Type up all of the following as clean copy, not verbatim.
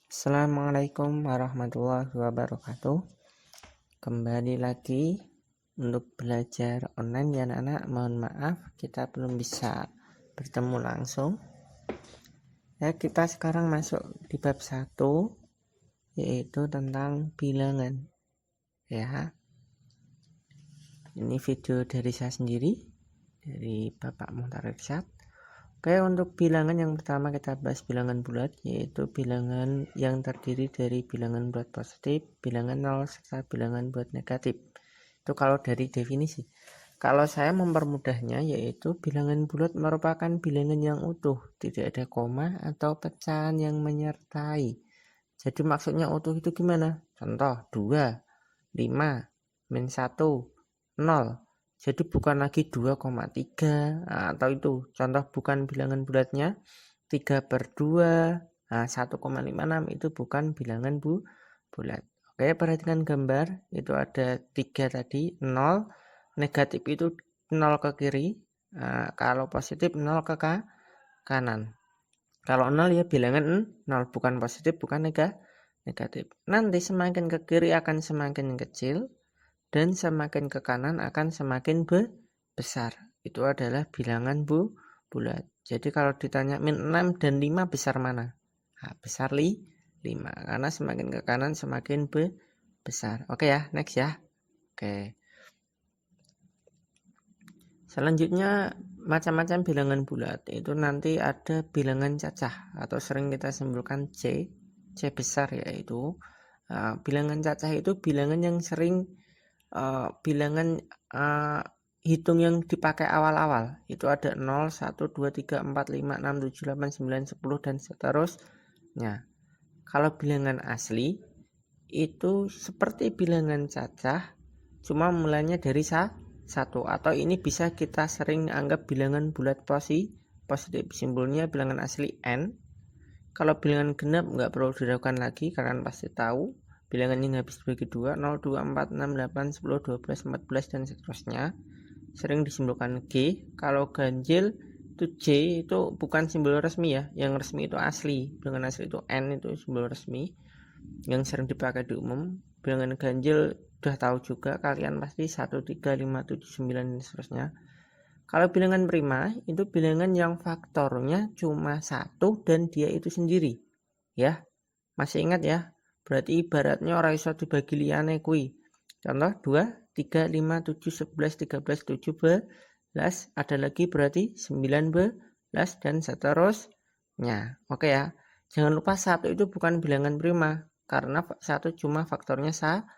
Assalamualaikum warahmatullahi wabarakatuh. Kembali lagi untuk belajar online ya anak-anak. Mohon maaf kita belum bisa bertemu langsung. Ya, kita sekarang masuk di bab 1, yaitu tentang bilangan. Ya. Ini video dari saya sendiri, dari Bapak Muhtar Irsyad. Oke, untuk bilangan yang pertama kita bahas bilangan bulat, yaitu bilangan yang terdiri dari bilangan bulat positif, bilangan 0, serta bilangan bulat negatif. Itu kalau dari definisi. Kalau saya mempermudahnya, yaitu bilangan bulat merupakan bilangan yang utuh, tidak ada koma atau pecahan yang menyertai. Jadi maksudnya utuh itu gimana? Contoh 2, 5, min 1, 0. Jadi bukan lagi 2,3 atau itu contoh bukan bilangan bulatnya 3/2, 1,56 itu bukan bilangan bulat. Oke, perhatikan gambar, itu ada 3 tadi, 0, negatif itu 0 ke kiri, kalau positif 0 ke kanan. Kalau 0 ya bilangan 0, bukan positif, bukan negatif. Nanti semakin ke kiri akan semakin kecil, dan semakin ke kanan akan semakin besar. Itu adalah bilangan bulat. Jadi kalau ditanya min 6 dan 5 besar mana? Besar 5. Karena semakin ke kanan semakin besar. Oke ya, next ya. Oke. Selanjutnya macam-macam bilangan bulat. Itu nanti ada bilangan cacah atau sering kita simpulkan C besar yaitu. Bilangan cacah itu bilangan yang sering bilangan hitung yang dipakai awal-awal. Itu ada 0, 1, 2, 3, 4, 5, 6, 7, 8, 9, 10 dan seterusnya. Kalau bilangan asli itu seperti bilangan cacah, cuma mulainya dari 1, atau ini bisa kita sering anggap bilangan bulat positif. Simbolnya bilangan asli N. Kalau bilangan genap nggak perlu diragukan lagi, kalian pasti tahu. Bilangan yang habis dibagi 2, 0, 2, 4, 6, 8, 10, 12, 14, dan seterusnya. Sering disimbolkan G. Kalau ganjil itu J itu bukan simbol resmi ya. Yang resmi itu asli. Bilangan asli itu N, itu simbol resmi yang sering dipakai di umum. Bilangan ganjil udah tahu juga kalian pasti 1, 3, 5, 7, 9, dan seterusnya. Kalau bilangan prima itu bilangan yang faktornya cuma 1 dan dia itu sendiri. Ya, masih ingat ya? Berarti ibaratnya ora iso dibagi liyane kuwi. Contoh 2, 3, 5, 7, 11, 13, 17, ada lagi berarti 19 dan seterusnya. Oke ya. Jangan lupa 1 itu bukan bilangan prima karena 1 cuma faktornya 1.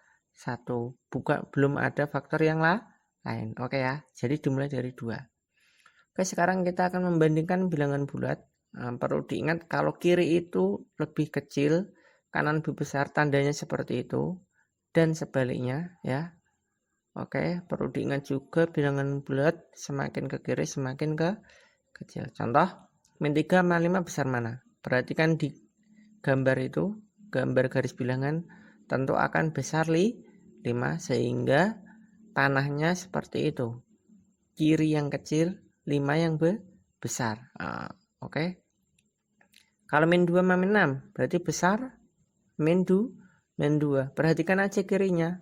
Belum ada faktor yang lain. Oke ya. Jadi dimulai dari 2. Oke, sekarang kita akan membandingkan bilangan bulat. Perlu diingat kalau kiri itu lebih kecil, kanan lebih besar, tandanya seperti itu, dan sebaliknya ya. Oke, perlu diingat juga bilangan bulat semakin ke kiri semakin ke kecil. Contoh, min 3 sama 5 besar mana? Perhatikan di gambar itu, gambar garis bilangan tentu akan besar 5, sehingga panahnya seperti itu. Kiri yang kecil, 5 yang besar. Oke. Kalau min 2 sama min 6 berarti besar min 2. Perhatikan aja kirinya.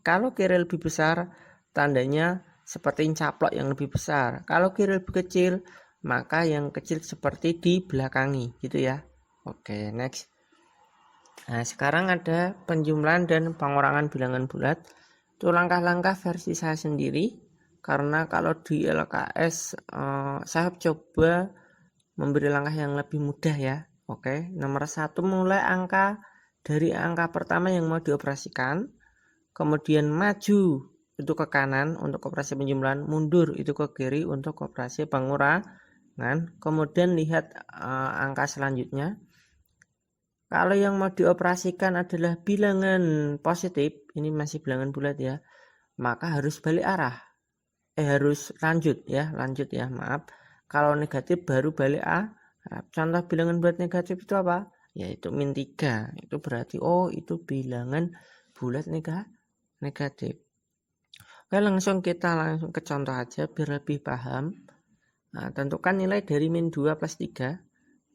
Kalau kiri lebih besar, tandanya seperti caplok yang lebih besar. Kalau kiri lebih kecil, maka yang kecil seperti dibelakangi, gitu ya. Oke, next. Nah, sekarang ada penjumlahan dan pengurangan bilangan bulat. Itu langkah-langkah versi saya sendiri. Karena kalau di LKS saya coba memberi langkah yang lebih mudah ya. Oke, nomor 1 mulai dari angka pertama yang mau dioperasikan, kemudian maju itu ke kanan untuk operasi penjumlahan, mundur itu ke kiri untuk operasi pengurangan, kemudian lihat angka selanjutnya. Kalau yang mau dioperasikan adalah bilangan positif, ini masih bilangan bulat ya, maka harus balik arah. Harus lanjut ya, maaf. Kalau negatif baru balik arah. Contoh bilangan bulat negatif itu apa? Yaitu min 3. Itu berarti itu bilangan bulat negatif. Oke, kita langsung ke contoh aja biar lebih paham. Nah, tentukan nilai dari min 2 plus 3.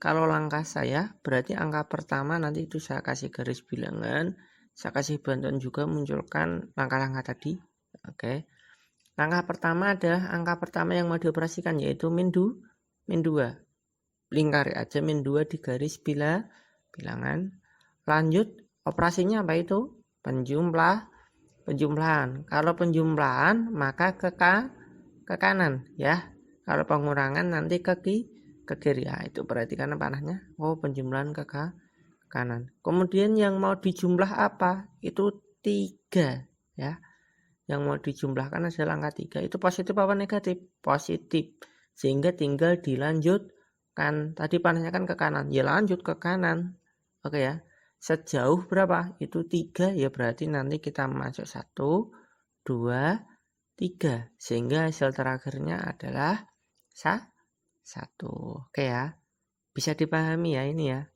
kalau langkah saya berarti angka pertama nanti itu saya kasih garis bilangan, saya kasih bantuan juga munculkan langkah-langkah tadi. Oke. Langkah pertama adalah angka pertama yang mau dioperasikan yaitu min 2. Lingkari aja min 2 di garis bilangan. Lanjut operasinya apa itu? Penjumlahan. Kalau penjumlahan maka ke kanan ya. Kalau pengurangan nanti ke kiri ya. Itu berarti karena panahnya penjumlahan ke kanan. Kemudian yang mau dijumlah apa? Itu 3 ya. Yang mau dijumlahkan adalah angka 3. Itu positif apa negatif? Positif. Sehingga tinggal dilanjutkan. Tadi panahnya kan ke kanan. Ya lanjut ke kanan. Oke ya. Sejauh berapa? Itu 3 ya, berarti nanti kita masuk 1, 2, 3. Sehingga hasil terakhirnya adalah 1. Oke ya. Bisa dipahami ya ini ya.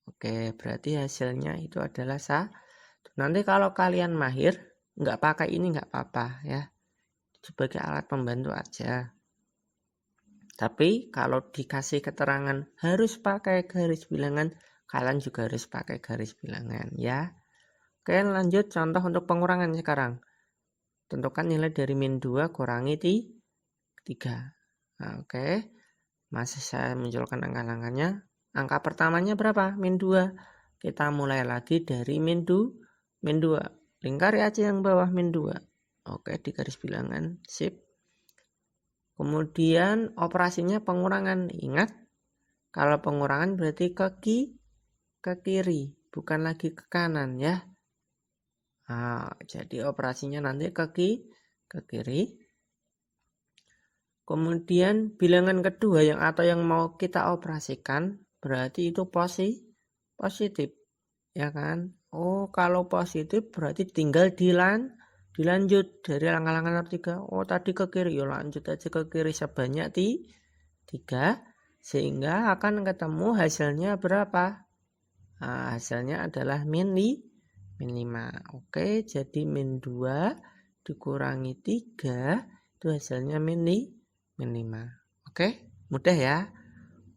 Oke, berarti hasilnya itu adalah 1. Nanti kalau kalian mahir nggak pakai ini nggak apa-apa ya. Sebagai alat pembantu aja. Tapi kalau dikasih keterangan harus pakai garis bilangan, kalian juga harus pakai garis bilangan ya. Oke, lanjut contoh untuk pengurangan sekarang. Tentukan nilai dari min 2 kurangi 3. Nah, oke. Masih saya munculkan angka-angkanya. Angka pertamanya berapa? Min 2. Kita mulai lagi dari min 2. Lingkari aja yang bawah min 2. Oke, di garis bilangan. Sip. Kemudian operasinya pengurangan. Ingat, kalau pengurangan berarti ke kiri, bukan lagi ke kanan ya. Nah, jadi operasinya nanti ke kiri. Kemudian bilangan kedua yang mau kita operasikan berarti itu positif. Ya kan? Kalau positif berarti tinggal dilanjut dari langkah-langkah nomor 3. Tadi ke kiri, yuk lanjut aja ke kiri sebanyak 3 sehingga akan ketemu hasilnya berapa? Nah, hasilnya adalah min 5. Oke, jadi min 2 dikurangi 3 itu hasilnya min 5. Oke, mudah ya.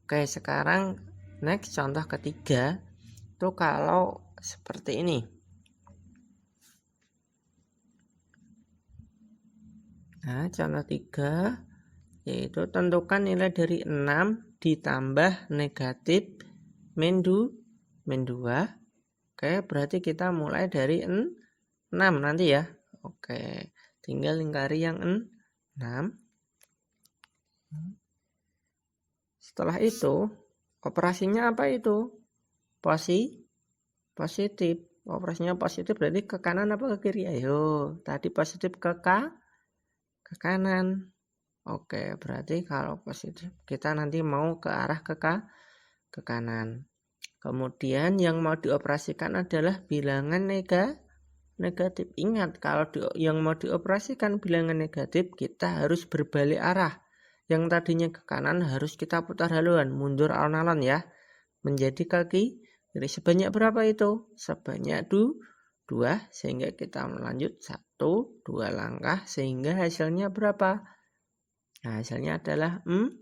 Oke, sekarang next contoh ketiga itu kalau seperti ini. Nah, contoh 3 yaitu tentukan nilai dari 6 ditambah negatif min 2. Oke, berarti kita mulai dari 6 nanti ya. Oke, tinggal lingkari yang 6. Setelah itu, operasinya apa itu? Positif. Operasinya positif berarti ke kanan apa ke kiri? Ayo, tadi positif ke kanan. Oke, berarti kalau positif kita nanti mau ke arah ke kanan. Kemudian yang mau dioperasikan adalah bilangan negatif. Ingat, kalau yang mau dioperasikan bilangan negatif kita harus berbalik arah. Yang tadinya ke kanan harus kita putar haluan, mundur alon-alon ya. Menjadi kaki kiri. Sebanyak berapa itu? Sebanyak 2 sehingga kita melanjut 1, 2 langkah sehingga hasilnya berapa? Nah, hasilnya adalah 4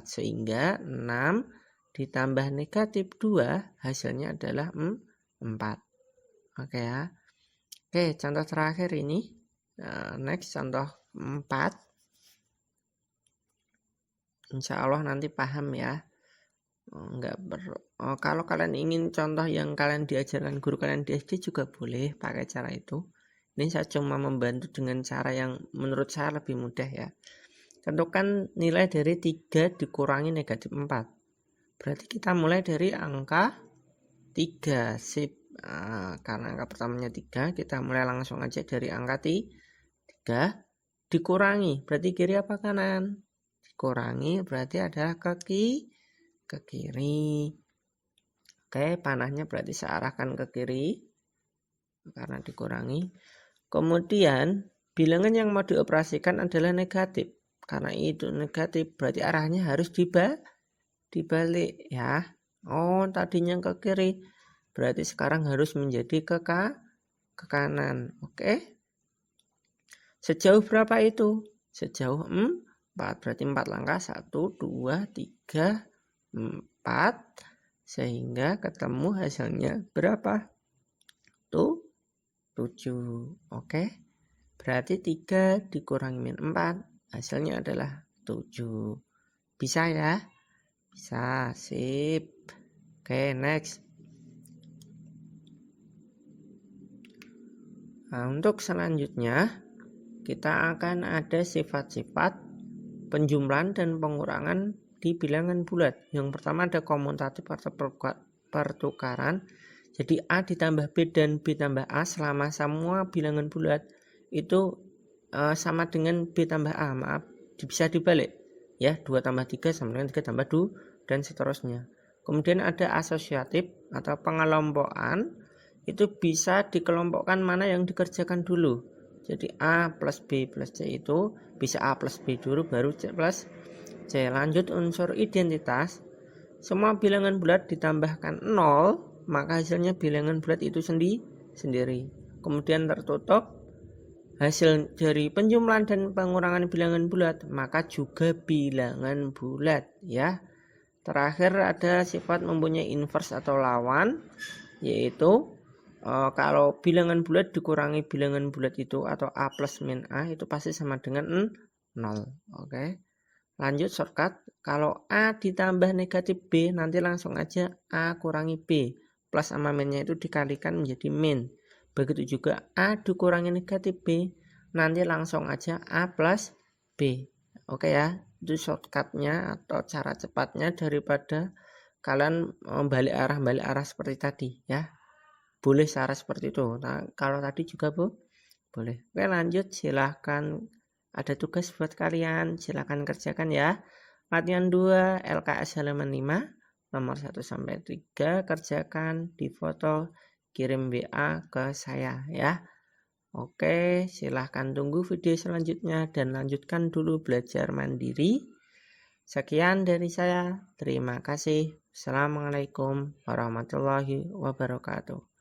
sehingga 6 ditambah negatif 2 hasilnya adalah 4. Oke ya. Oke, contoh terakhir ini. Next contoh 4. Insya Allah nanti paham ya. Kalau kalian ingin contoh yang kalian diajarkan guru kalian di SD juga boleh pakai cara itu. Ini saya cuma membantu dengan cara yang menurut saya lebih mudah ya. Tentukan nilai dari 3 dikurangi negatif 4. Berarti kita mulai dari angka 3. Sip. Karena angka pertamanya 3, kita mulai langsung aja dari angka 3 dikurangi. Berarti kiri apa kanan? Dikurangi berarti adalah ke kiri. Oke, panahnya berarti saya arahkan ke kiri karena dikurangi. Kemudian bilangan yang mau dioperasikan adalah negatif. Karena itu negatif berarti arahnya harus dibalik ya. Tadinya ke kiri berarti sekarang harus menjadi ke kanan. Oke. Sejauh berapa itu? Sejauh 4. Berarti 4 langkah. 1, 2, 3, 4. 4, sehingga ketemu hasilnya berapa? Tuh 7. Oke. Berarti 3 dikurangi min 4, hasilnya adalah 7. Bisa ya? Bisa, sip. Oke, next. Nah, untuk selanjutnya kita akan ada sifat-sifat penjumlahan dan pengurangan di bilangan bulat. Yang pertama ada komutatif atau pertukaran. Jadi A ditambah B dan B tambah A selama semua bilangan bulat itu sama dengan B tambah A. Maaf, bisa dibalik ya, 2 tambah 3 sama dengan 3 tambah 2 dan seterusnya. Kemudian ada asosiatif atau pengelompokan, itu bisa dikelompokkan mana yang dikerjakan dulu. Jadi A plus B plus C itu bisa A plus B dulu baru C plus C. Lanjut unsur identitas, semua bilangan bulat ditambahkan 0, maka hasilnya bilangan bulat itu sendiri. Kemudian tertutup, hasil dari penjumlahan dan pengurangan bilangan bulat maka juga bilangan bulat ya. Terakhir ada sifat mempunyai inverse atau lawan, yaitu kalau bilangan bulat dikurangi bilangan bulat itu atau A plus min A itu pasti sama dengan 0. Oke. Lanjut shortcut, kalau A ditambah negatif B nanti langsung aja A kurangi B, plus sama minnya itu dikalikan menjadi min. Begitu juga A dikurangi negatif B, nanti langsung aja A plus B. Oke ya, itu shortcutnya atau cara cepatnya daripada kalian balik arah seperti tadi ya. Boleh cara seperti itu. Nah, kalau tadi juga boleh. Oke, lanjut, silahkan. Ada tugas buat kalian, silahkan kerjakan ya. Latihan 2 LKS halaman 5 nomor 1 sampai 3, kerjakan, difoto, kirim WA ke saya ya. Oke, silahkan tunggu video selanjutnya dan lanjutkan dulu belajar mandiri. Sekian dari saya, terima kasih. Assalamualaikum warahmatullahi wabarakatuh.